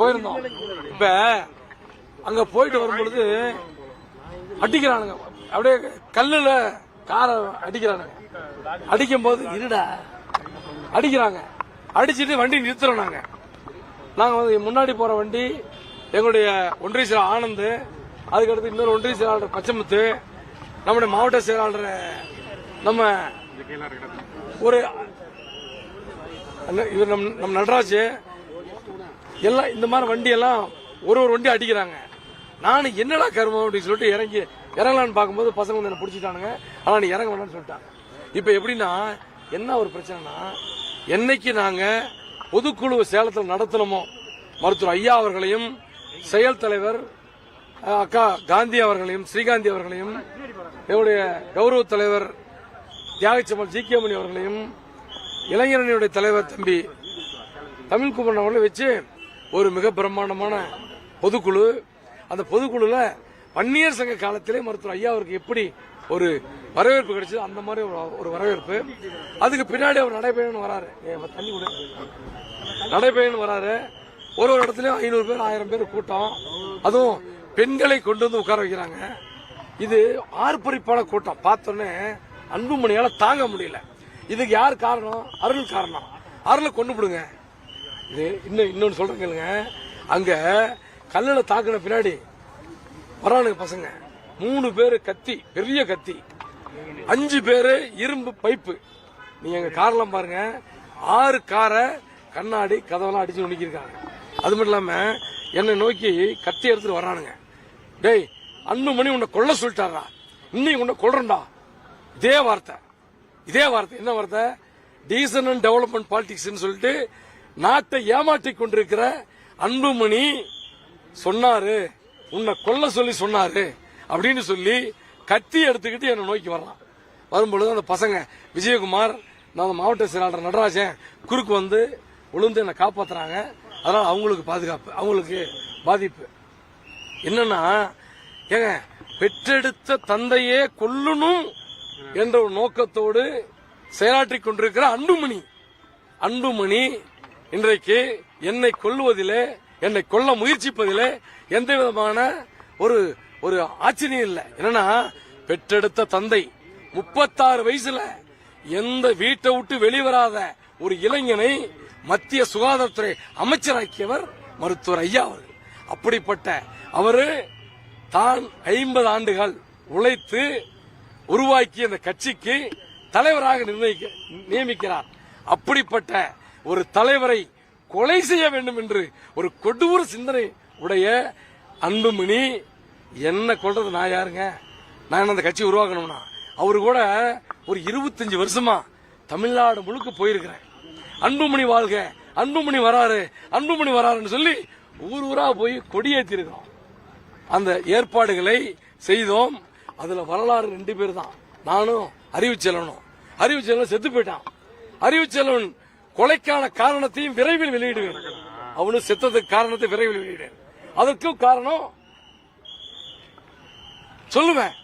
போயிருந்தோம். இப்ப அங்க போயிட்டு வரும்பொழுது அடிக்கிறானுங்க, அப்படியே கல்லுல கார அடிக்கிறானுங்க. அடிக்கும் போது இருடா அடிக்கிறாங்க. அடிச்சுட்டு வண்டி நிறுத்துறோம். நாங்க முன்னாடி போற வண்டி எங்களுடைய ஒன்றிய செயலாளர் ஆனந்த், அதுக்கடுத்து இன்னொரு ஒன்றிய செயலாளர் பச்சமுத்து, நம்முடைய மாவட்ட செயலாளர் நம்ம ஒரு இவர் நம்ம நடராஜ், எல்லாம் இந்த மாதிரி வண்டி எல்லாம் ஒரு வண்டி அடிக்கிறாங்க. நானும் என்னடா கருமம் அப்படின்னு சொல்லிட்டு இறங்கலான்னு பார்க்கும்போது பசங்க வந்து என்ன பிடிச்சிட்டானுங்க. ஆனா நீ இறங்க வேணாம்னு சொல்லிட்டாங்க. இப்ப எப்படின்னா என்ன ஒரு பிரச்சனைனா, என்னைக்கு நாங்க பொதுக்குழு சேலத்தில் நடத்தணுமோ மருத்துவர் ஐயா அவர்களையும் செயல் தலைவர் அக்கா காந்தி அவர்களையும் ஸ்ரீகாந்தி அவர்களையும் என்னுடைய கௌரவ தலைவர் தியாகச்சமல் ஜி கே மணி அவர்களையும் இளைஞரணியுடைய தலைவர் தம்பி தமிழ்குமரன் அவர்களை வச்சு ஒரு மிக பிரம்மாண்டமான பொதுக்குழு. அந்த பொதுக்குழுல வன்னியர் சங்க காலத்திலே மருத்துவர் ஐயா அவருக்கு எப்படி ஒரு வரவேற்பு கிடைச்சது, அந்த மாதிரி ஒரு வரவேற்பு. அதுக்கு பின்னாடி அவர் நடைபயணம் வராரு, தண்ணி கூட நடைபயணம் வராரு. ஒரு இடத்துலயும் 500 பேர் 1000 பேர் கூட்டம், அதுவும் பெண்களை கொண்டு வந்து உட்கார வைக்கிறாங்க. இது ஆர்ப்பரிப்பான கூட்டம். பார்த்தோன்னே அன்புமணியால தாங்க முடியல. இதுக்கு யார் காரணம்? அருள் காரணம். அருளை கொண்டு விடுங்க. இது இன்னொன்னு சொல்றேன் கேளுங்க. அங்க கல்லுல தாக்குன பின்னாடி வரானுங்க பசங்க. 3 பேரு கத்தி, பெரிய கத்தி, 5 பேரு இரும்பு பைப்பு. நீங்க எங்க கார்லாம் பாருங்க, 6 காரை கண்ணாடி கதவெல்லாம் அடிச்சு நுணுக்கிருக்காங்க. அது மட்டும் இல்லாம என்னை நோக்கி கத்தி எடுத்துட்டு வர்றானுங்க. டேய் அன்புமணி உன்னை கொல்ல சொல்லிட்டாரா, இன்னைக்கு உன்னை கொல்றா. இதே வார்த்தை என்ன வார்த்தை? டீசன்ட் அண்ட் டெவலப்மெண்ட் பாலிடிக்ஸ் சொல்லிட்டு நாட்டை ஏமாற்றி கொண்டிருக்கிற அன்புமணி சொன்னாரு, உன்னை கொல்ல சொல்லி சொன்னாரு அப்படின்னு சொல்லி கத்தி எடுத்துக்கிட்டு என்ன நோக்கி வரலாம். வரும்பொழுது அந்த பசங்க விஜயகுமார், நான் மாவட்ட செயலாளர் நடராஜன் குறுக்கு வந்து விழுந்து என்னை காப்பாத்துறாங்க. அதனால அவங்களுக்கு பாதுகாப்பு, அவங்களுக்கு பாதிப்பு. என்னன்னா ஏங்க, பெற்றெடுத்த தந்தையே கொல்லணும் என்ற ஒரு நோக்கத்தோடு செயலாற்றிக் கொண்டிருக்கிற அன்புமணி இன்றைக்கு என்னை கொல்லுவதிலே, என்னை கொல்ல முயற்சிப்பதிலே எந்த விதமான ஒரு ஆச்சரியம் இல்லை. என்னன்னா பெற்றெடுத்த தந்தை 36 வயசுல எந்த வீட்டை விட்டு வெளிவராத ஒரு இளைஞனை மத்திய சுகாதாரத்துறை அமைச்சராக்கியவர் மருத்துவர் ஐயா அவர்கள். அப்படிப்பட்ட அவரு தான் 50 ஆண்டுகள் உழைத்து உருவாக்கிய அந்த கட்சிக்கு தலைவராக நியமிக்கிறார். அப்படிப்பட்ட ஒரு தலைவரை கொலை செய்ய வேண்டும் என்று ஒரு கொடூர சிந்தனை உடைய அன்புமணி என்ன கொள்றது? நான் யாருங்க? நான் அந்த கட்சி உருவாக்கணும்னா அவரு கூட ஒரு 25 வருஷமா தமிழ்நாடு முழுக்க போயிருக்கிறேன். அன்புமணி வாழ்க, அன்புமணி வராருன்னு சொல்லி ஊரா போய் கொடியேற்றி இருக்கிறோம். அந்த ஏற்பாடுகளை செய்தோம். அதுல வரலாறு 2 பேர் தான், நானும் அறிவுச்செல்வனும் செத்து போயிட்டான். அறிவுச்செல்வன் கொலைக்கான காரணத்தையும் விரைவில் வெளியிடுவேன். அவனு செத்ததுக்கு காரணத்தை விரைவில் வெளியிடுவேன். அதற்கும் காரணம் சொல்லுவேன்.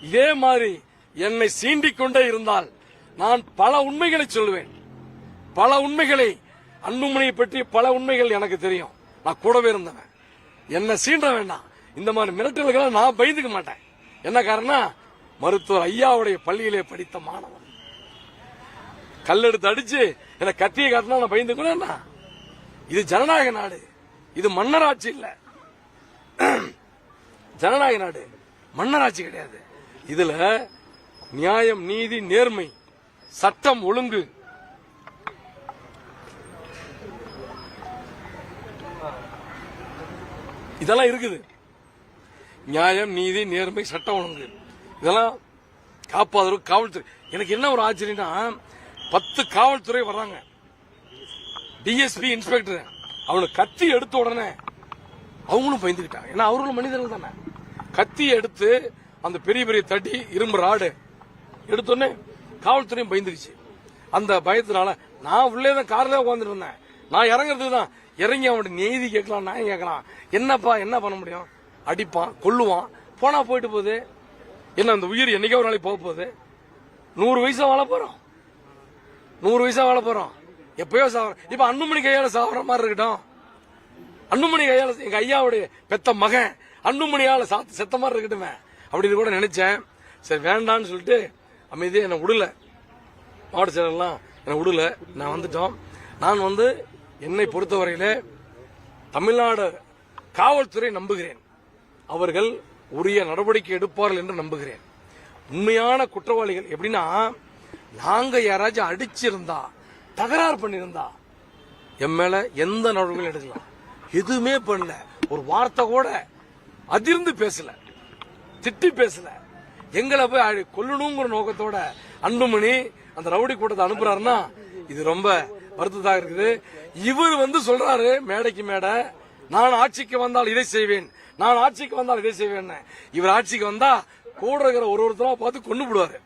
இதே மாதிரி என்னை சீண்டிக் கொண்டே இருந்தால் நான் பல உண்மைகளை சொல்லுவேன். பல உண்மைகளை, அன்புமணியை பற்றி பல உண்மைகள் எனக்கு தெரியும். நான் கூடவே இருந்தவன். என்ன சீண்ட வேண்டாம். இந்த மாதிரி மிரட்டல்களை நான் பயந்துக்க மாட்டேன். என்ன காரணம்? மருத்துவர் ஐயாவுடைய பள்ளியிலே படித்த மாணவன். கல்லெடுத்து அடிச்சு என்ன கத்தியை காட்டினா நான் பயந்துக்கணும். இது ஜனநாயக நாடு, இது மன்னராட்சி இல்ல. ஜனநாயக நாடு, மன்னராட்சி கிடையாது. இதுல நியாயம், நீதி, நேர்மை, சட்டம் ஒழுங்கு, இதெல்லாம் இருக்குது. நியாயம், நீதி, நேர்மை, சட்டம் ஒழுங்கு இதெல்லாம் காப்பாதவர் காவல்துறை. எனக்கு என்ன ஒரு ஆச்சரியம்னா, 10 காவல்துறை வர்றாங்க, டிஎஸ்பி இன்ஸ்பெக்டர், அவனுக்கு கத்தி எடுத்த உடனே அவங்களும் பயந்துக்கிட்டாங்க. ஏன்னா அவர்களும் மனிதர்கள் தானே. கத்தி எடுத்து அந்த பெரிய பெரிய தடி இரும்பு ராடு எடுத்தோடனே காவல்துறையும் பயந்துருச்சு. அந்த பயத்தினால நான் உள்ளே தான் கார்ல உட்காந்துட்டு இருந்தேன். நான் இறங்குறதுக்கு தான் இறங்கி அவனுடைய நீதி கேட்கலாம், நான் கேட்கலாம். என்னப்பா என்ன பண்ண முடியும்? அடிப்பான், கொல்லுவான், போனா போயிட்டு போகுது. என்ன அந்த உயிர் என்னைக்கே ஒரு நாளைக்கு போக போகுது? 100 வயசா வாழ போறோம். 100 வயசா வாழ போறோம், எப்பயோ சாவறோம். இப்ப அன்புமணி கையால சாவற மாதிரி இருக்கட்டும். அன்புமணி கையால எங்க ஐயாவுடைய பெத்த மகன் அன்புமணியால செத்த மாதிரி இருக்கட்டுமே அப்படின்னு கூட நினைச்சேன். சரி வேண்டான்னு சொல்லிட்டு அமைதியா என்னை விடல, மாவட்ட செயலர்லாம் என்னை விடல. நான் வந்துட்டோம். நான் என்னை பொறுத்தவரையில தமிழ்நாடு காவல்துறை நம்புகிறேன், அவர்கள் உரிய நடவடிக்கை எடுப்பார்கள் என்று நம்புகிறேன். உண்மையான குற்றவாளிகள் எப்படின்னா, நாங்க யாராச்சும் அடிச்சிருந்தா தகராறு பண்ணிருந்தா என் மேல எந்த நடவடிக்கையும் எடுக்கலாம். எதுவுமே பண்ணல, ஒரு வார்த்தை கூட அதிர்ந்து பேசல, திட்டி பேசல. எங்களை போய் கொல்லணுங்கிற நோக்கத்தோட அன்புமணி அந்த ரவுடி கூட்டத்தை அனுப்புறாருன்னா இது ரொம்ப வருத்ததாக இருக்குது. இவர் சொல்றாரு மேடைக்கு மேடை, நான் ஆட்சிக்கு வந்தால் இதை செய்வேன், நான் ஆட்சிக்கு வந்தால் இதை செய்வேன். இவர் ஆட்சிக்கு வந்தா கூட இருக்கிற ஒருத்தரா பார்த்து கொண்டு விடுவாரு.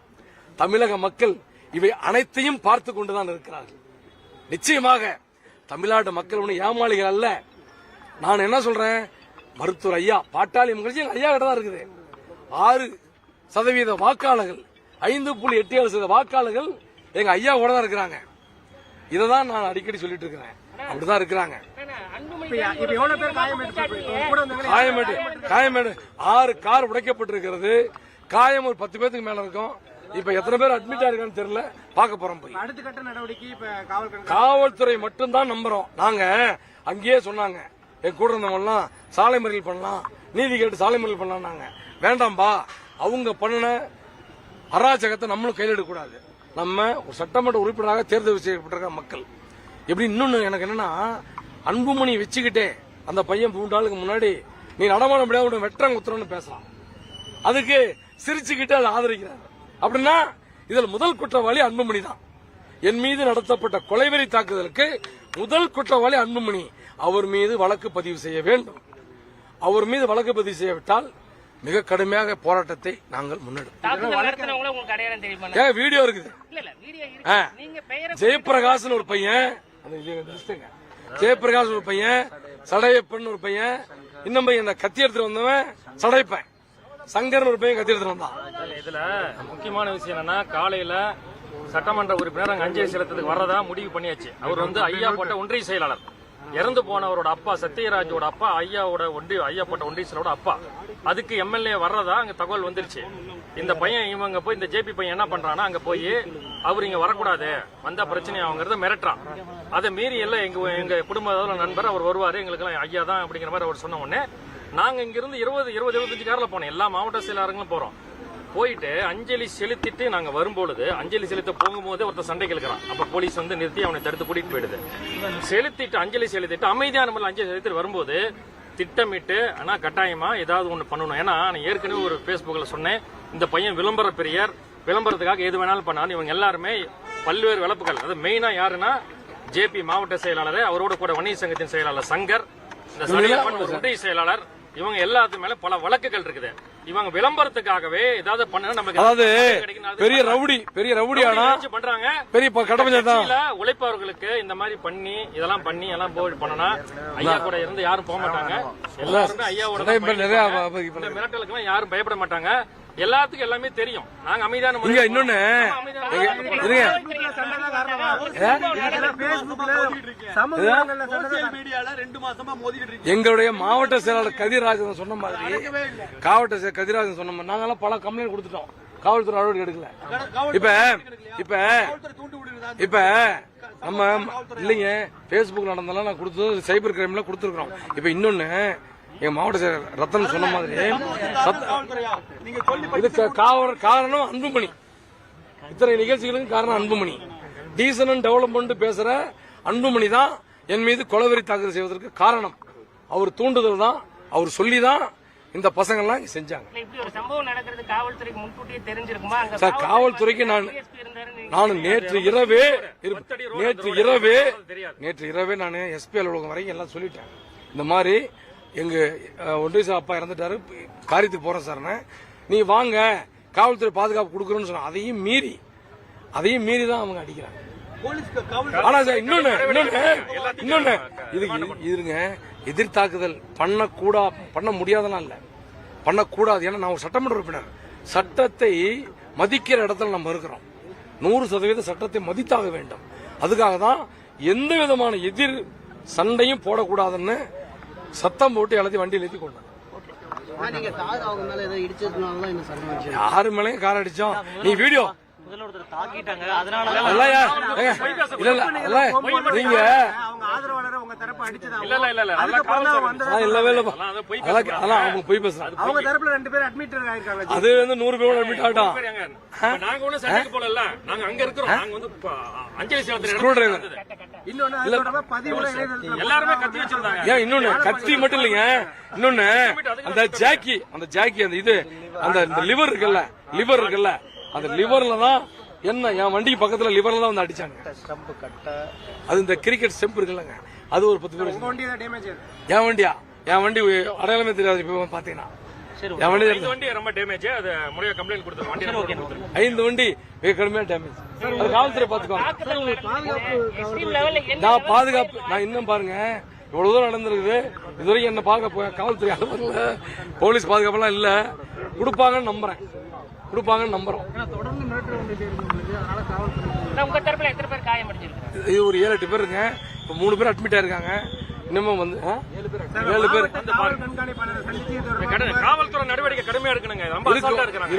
தமிழக மக்கள் இவை அனைத்தையும் பார்த்து கொண்டுதான் இருக்கிறார்கள். நிச்சயமாக தமிழ்நாட்டு மக்கள் ஒன்னும் ஏமாளிகள் அல்ல. நான் என்ன சொல்றேன், மருத்துவர் ஐயா பாட்டாளி மகிழ்ச்சி ஐயா கிட்ட தான் இருக்குது. 6% வாக்காளர்கள், 5.87% வாக்காளர்கள் எங்க ஐயா கூட தான் இருக்கிறாங்க. இததான் நான் அடிக்கடி சொல்லிட்டு இருக்கிறேன். அப்படிதான் இருக்கிறாங்க. காயமேடு 6 கார் உடைக்கப்பட்டிருக்கிறது. காயம் ஒரு 10 பேருக்கு மேல இருக்கும். இப்ப எத்தனை பேர் அட்மிட் ஆயிருக்கான்னு தெரியல, பார்க்க போறோம். போய் அடுத்த கட்ட நடவடிக்கை காவல்துறை மட்டும் தான் நம்புறோம். நாங்க அங்கேயே சொன்னாங்க, என் கூட இருந்தவங்க சாலை மறியல் பண்ணலாம், நீதி கேட்டு சாலை மறியல் பண்ணலாம். வேண்டாம்பா, அவங்க பண்ணின அராஜகத்தை நம்மளும் கையில் எடுக்கக்கூடாது. நம்ம ஒரு சட்டமன்ற உறுப்பினராக தேர்தல் செய்யப்பட்டிருக்க மக்கள். எப்படி இன்னொன்னு எனக்கு என்னன்னா, அன்புமணி வச்சுக்கிட்டே அந்த பையன் 3 நாளுக்கு முன்னாடி நீ நடமாட முடியாது வெற்றம் குத்துறன்னு பேசலாம், அதுக்கு சிரிச்சுக்கிட்டு அதை ஆதரிக்கிறார். அப்படின்னா இதில் முதல் குற்றவாளி அன்புமணி தான். என் மீது நடத்தப்பட்ட கொலைவெறி தாக்குதலுக்கு முதல் குற்றவாளி அன்புமணி. அவர் மீது வழக்கு பதிவு செய்ய வேண்டும். அவர் மீது வழக்கு பதிவு செய்யவிட்டால் மிக கடுமையாக போராட்டத்தை நாங்கள் முன்னெடுப்போம். வீடியோ இருக்குது. ஜெயபிரகாஷ் ஒரு பையன், ஜெயபிரகாஷ் ஒரு பையன், சடையப்பன் ஒரு பையன், இன்னும் பையன் கத்தி எடுத்துட்டு வந்தவன் சடையப்பன், சங்கர் ஒரு பையன் கத்தி எடுத்துட்டு வந்தான். இதுல முக்கியமான விஷயம் என்னன்னா, காலையில சட்டமன்ற உறுப்பினர் அங்க அஞ்சலி செலுத்ததுக்கு வர்றதா முடிவு பண்ணியாச்சு. அவர் ஐயா போட்ட ஒன்றிய செயலாளர், இறந்து போனவரோட அப்பா சத்யராஜோட அப்பா, ஐயா போட்ட ஒன்றிய செயலரோட அப்பா. அதுக்கு எம்எல்ஏ வர்றதா அங்க தகவல் வந்துருச்சு. இந்த பையன் இவங்க போய் இந்த ஜேபி பையன் என்ன பண்றான்னா, அங்க போய் அவர் இங்க வரக்கூடாது, வந்தா பிரச்சனை அவங்கிறத மிரட்டுறான். அதை மீறி எல்லாம் எங்க குடும்ப நண்பர் அவர் வருவாரு, எங்களுக்கு எல்லாம் ஐயா தான் அப்படிங்கிற மாதிரி அவர் சொன்ன உடனே நாங்க இங்க இருந்து 20-25 கார்ல போனோம். எல்லா மாவட்ட செயலாளர்களும் போறோம். போயிட்டு அஞ்சலி செலுத்திட்டு நாங்க வரும்பொழுது, அஞ்சலி செலுத்த போகும்போது ஒருத்தர் சண்டை கிழக்கிறான். அப்ப போலீஸ் நிறுத்தி அவனை தடுத்து கூட்டிட்டு போயிடுது. செலுத்திட்டு அஞ்சலி செலுத்திட்டு அமைதியான முறையில் அஞ்சலி செலுத்திட்டு வரும்போது திட்டமிட்டு ஆனா கட்டாயமா ஏதாவது ஒண்ணு பண்ணணும். ஏன்னா நான் ஏற்கனவே ஒரு பேஸ்புக்ல சொன்னேன், இந்த பையன் விளம்பர பிரியர், விளம்பரத்துக்காக எது வேணாலும் பண்ணாலும். இவங்க எல்லாருமே பல்வேறு விளப்புகள். அது மெயினா யாருன்னா ஜேபி மாவட்ட செயலாளர், அவரோட கூட வணிக சங்கத்தின் செயலாளர் சங்கர், இந்த சடையப்பன் ஒன்றிய செயலாளர், இவங்க எல்லாத்து மேல பல வழக்குகள் இருக்குது. இவங்க விளம்பரத்துக்காகவே ஏதாவது பண்ண நமக்கு, அதாவது பெரிய ரவுடி ஆனா பண்றாங்க. பெரிய உழைப்பவர்களுக்கு இந்த மாதிரி பண்ணி இதெல்லாம் பண்ணி எல்லாம் போய் பண்ணனா ஐயா கூட இருந்து யாரும் போக மாட்டாங்க. எல்லாருமே ஐயாவோட மிரட்டலுக்கு எல்லாம் யாரும் பயப்பட மாட்டாங்க. எல்லாத்துக்கும் எல்லாமே தெரியும். நாங்க அமைதியான இன்னொன்னு எங்களுடைய மாவட்ட செயலாளர் கதிராஜன் சொன்ன மாதிரி, கதிராஜன் சொன்ன மாதிரி நாங்கெல்லாம் பல கம்ப்ளைண்ட் கொடுத்துட்டோம். காவல்துறை நடவடிக்கை எடுக்கல. இப்ப நம்ம இல்லைங்க, பேஸ்புக் நடந்தாலும் நான் கொடுத்தது சைபர் கிரைம்ல கொடுத்துருக்கோம். இப்ப இன்னொன்னு எங்க மாவட்ட செயலர் ரத்தன் சொன்ன மாதிரி இதுக்கு காரணம் அன்புமணி. இத்தனை நிகழ்ச்சிகளுக்கு காரணம் அன்புமணி. டீசன் அண்ட் டெவலப்மெண்ட் பேசுற அன்புமணி தான் என் மீது கொலைவெறி தாக்குதல் செய்வதற்கு காரணம். அவர் தூண்டுதல் தான், அவர் சொல்லிதான் இந்த பசங்க எல்லாம் செஞ்சாங்க. சார் காவல்துறைக்கு நான் நேற்று இரவே நான் எஸ்பி அலுவலகம் வரைக்கும் எல்லாம் சொல்லிட்டேன். இந்த மாதிரி எங்க ஒன்றிய அப்பா இறந்துட்டாரு, காரியத்துக்கு போறேன் சார், நீ வாங்க காவல்துறை பாதுகாப்பு கொடுக்கணும்னு சொன்ன. அதையும் மீறி தான் அவங்க அடிக்கிறாங்க. ஆனா சார் இன்னொன்னு இதுங்க எதிர்த்தாக்குதல் பண்ண முடியாதெல்லாம் இல்ல, பண்ணக்கூடாது. ஏன்னா நான் ஒரு சட்டமன்ற உறுப்பினர், சட்டத்தை மதிக்கிற இடத்துல நம்ம இருக்கிறோம். 100% சட்டத்தை மதித்தாக வேண்டும். அதுக்காக தான் எந்த விதமான எதிர் சண்டையும் போடக்கூடாதுன்னு சத்தம் போட்டு எல்லாத்தையும் வண்டியில் ஏற்றி கொண்டாங்க. யாரு மேலேயும் கார் அடிச்சோம். நீ வீடியோ அது 100 பேர் அட்மிட் ஆகட்டும். இன்னொன்னு கத்தி மட்டும் இல்லைங்க, இன்னொன்னு அந்த ஜாக்கி அந்த இது அந்த லிவர் இருக்குல்ல அந்த லிவர்ல தான் என்ன என் வண்டிக்கு பக்கத்துல லிவர்ல தான் வந்து அடிச்சாங்க. அது இந்த கிரிக்கெட் ஸ்டெம்ப் இருக்குல்லங்க, அது ஒரு 10 பேர். என் வண்டி அடையாளமே தெரியாது. இப்ப பாத்தீங்கன்னா என் வண்டி ரொம்ப டேமேஜ். அது முறையா கம்ப்ளைண்ட் கொடுத்துருக்கோம். 5 வண்டி மிக கடுமையா டேமேஜ். அது காவல்துறை பாத்துக்கோங்க. நான் பாதுகாப்பு நான் இன்னும் பாருங்க இவ்வளவு தூரம் நடந்திருக்குது. இதுவரைக்கும் என்ன பார்க்க காவல்துறை வரல, போலீஸ் பாதுகாப்பெல்லாம் இல்ல. கொடுப்பாங்கன்னு நம்புறோம். இது ஒரு 7-8 பேர் இருங்க. இப்ப 3 பேர் அட்மிட் ஆயிருக்காங்க. இன்னமும் வந்து 7 பேர். காவல்துறை நடவடிக்கை கடுமையா எடுக்கணுங்க. ரொம்ப அசால்ட்டா இருக்காங்க.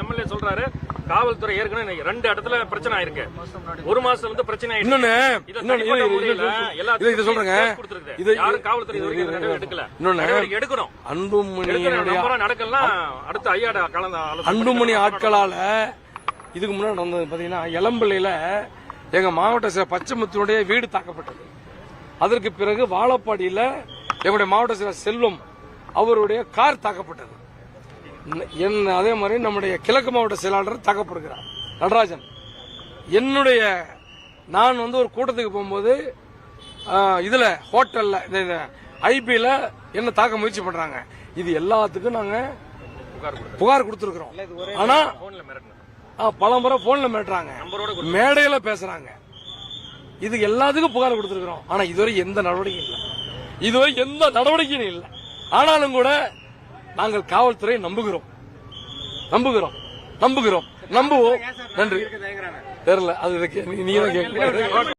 எம்எல்ஏ சொல்றாரு காவல்துறை ஏற்கனவே 2 இடத்துல பிரச்சனை ஆயிருக்கு. 1 மாசத்துல இருந்து பிரச்சனை ஆயிருக்கு. இன்னொன்னு சொல்றேங்க, இது யாரும் காவல்துறை எடுக்கல. இன்னொன்னு எடுக்கணும். அன்புமணி நடக்கலாம். அடுத்து ஐயாட கலந்த அன்புமணி ஆட்களால இதுக்கு முன்னாடி நடந்தது பாத்தீங்கன்னா, எளம்பிள்ளையில எங்க மாவட்ட பச்சைமுத்தினுடைய வீடு தாக்கப்பட்டது. அதற்கு பிறகு வாழப்பாடியில எங்களுடைய மாவட்ட செயலர் செல்வம் அவருடைய கார் தாக்கப்பட்டது. அதே மாதிரி நம்முடைய கிழக்கு மாவட்ட செயலாளர் தாக்கப்படுகிறார் நடராஜன். நான் வந்து ஒரு கூட்டத்துக்கு போகும்போது இதுல ஹோட்டல்ல இந்த ஐபில என்ன தாக்க முயற்சி பண்றாங்க. இது எல்லாத்துக்கும் நாங்க புகார் கொடுத்திருக்கிறோம். ஆனா பல முறை போன்ல மிரட்டுறாங்க, மேடையில பேசுறாங்க. இது எல்லாத்துக்கும் புகார் கொடுத்திருக்கிறோம். ஆனா இதுவரை எந்த நடவடிக்கையும் இல்லை. ஆனாலும் கூட நாங்கள் காவல்துறையை நம்புகிறோம். நம்புவோம். நன்றி. தெரியல, அது நீங்க தான் கேட்க.